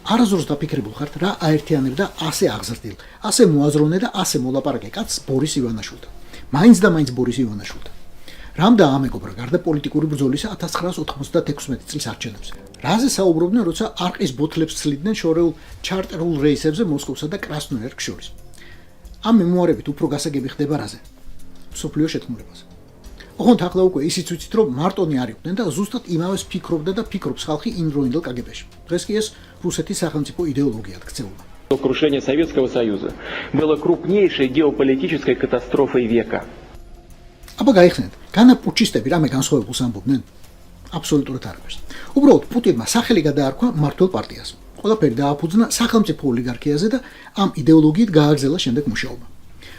არასდროს დაფიქრებულ ხართ რა აერთიანებდა ასე აღზრდილ, ასე მოაზროვნე და ასე მოლაპარაკე კაცს ბორის ივანიშვილთან. მაინც და მაინც ბორის ივანიშვილთან. რამ დაამეგობრა გარდა პოლიტიკური ბრძოლისა 1996 წლის არჩევნებზე. რაზე საუბრობდნენ, როცა არყის ბოთლებს ცლიდნენ შორეულ ჩარტერულ რეისებზე მოსკოვსა და კრასნოიარსკს შორის. ამ მემუარებით უფრო გასაგები ხდება რაზე? მსოფლიო შეთქმულებაზე. ოღონდ ახლა უკვე ისიც ვიცით, რომ მარტონი არ იყვნენ და ზუსტად იმავეს ფიქრობდა და ფიქრობს ხალხი იმდროინდელ კგბ-ში. დღეს კი ეს რუსეთის სახელმწიფო идеологиად ქცეულმა. Крушение Советского Союза было крупнейшей геополитической катастрофой века. აბა გაიხსენეთ, განა პუჩისტები რამე განსხვავებულს ამბობდნენ? აბსოლუტურად არაფერს. უბრალოდ პუტინმა სახელი გადაარქვა მმართველ პარტიას. ყველაფერი დააფუძნა სახელმწიფო ოლიგარქიაზე და ამ идеოლოგიით გააგრძელა შემდეგ მუშაობა.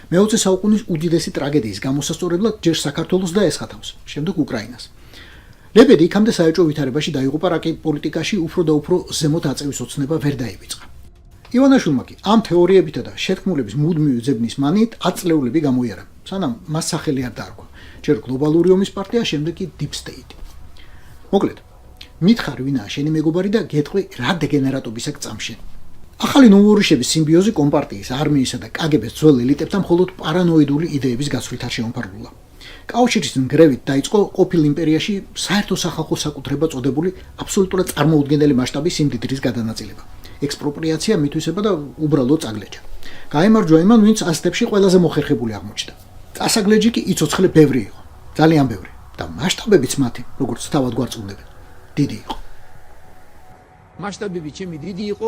მე-20 საუკუნის უდიდესი ტრაგედიის გამოსასწორებლად ჯერ საქართველოს დაესხათავს, შემდეგ უკრაინას. ლებედი იქამდე საეჭვო ვითარებაში დაიღუპა, რაკი პოლიტიკაში უფრო და უფრო ზემოთ აწევის ოცნება ვერ დაივიწყა. ივანაშვილმა კი ამ თეორიებითა და შეთქმულების მუდმივი ძებნის მანიით აწლეულები გამოიარა, სანამ მას სახელი არ დაარქვა. ჯერ გლობალური ომის პარტია, შემდეგ კი Deep State. მოკლედ, მითხარ ვინაა შენი მეგობარი და გეტყვი რა დეგენერატობისაკ წამშენ. ახალი ნოვორიშების სიმბიოზი კომპარტიის, არმიისა და კგბ-ს ძველ ელიტებთან მხოლოდ პარანოიდული იდეების გაცვლით არ შეუმფარგულა. კავშირის ნგრევით დაიწყო ყოფილ იმპერიაში საერთო სახალხო საკუთრება წოდებული აბსოლუტურად წარმოუდგენელი მასშტაბის სიმდიდრის გადანაწილება. ექსპროპრიაცია, მითვისება და უბრალო წაგლეჯა. გაემარჯვა იმან, ვინც ასეთებში ყველაზე მოხერხებული აღმოჩნდა. წასაგლეჯი კი იცოცხლე ბევრი იყო, ძალიან ბევრი და მასშტაბებიც მათი, როგორც თავად გვარწმუნებენ, დიდი იყო. მასშტაბები ჩემი დიდი იყო.